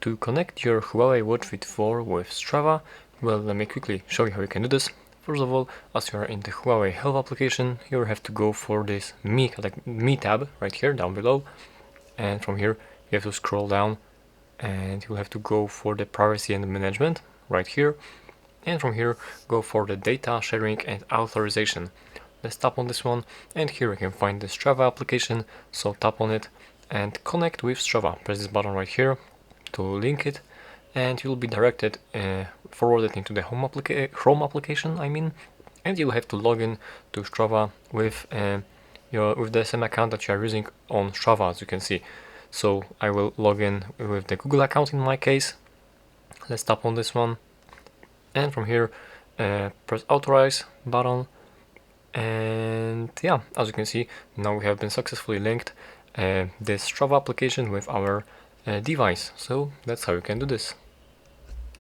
to connect your Huawei Watch Fit 4 with Strava, well, let me quickly show you how you can do this. First of all, as you are in the Huawei Health application, you have to go for this Me tab right here down below, and from here you have to scroll down and you'll have to go for the privacy and management right here, and from here go for the data sharing and authorization. Let's tap on this one, and here you can find the Strava application, so tap on it and connect with Strava. Press this button right here to link it, and you'll be directed forwarded into the Chrome application, and you'll have to log in to Strava with the same account that you are using on Strava, as you can see. So I will log in with the Google account in my case. Let's tap on this one, and from here press authorize button, and yeah, as you can see, now we have been successfully linked this Strava application with our device. So that's how you can do this.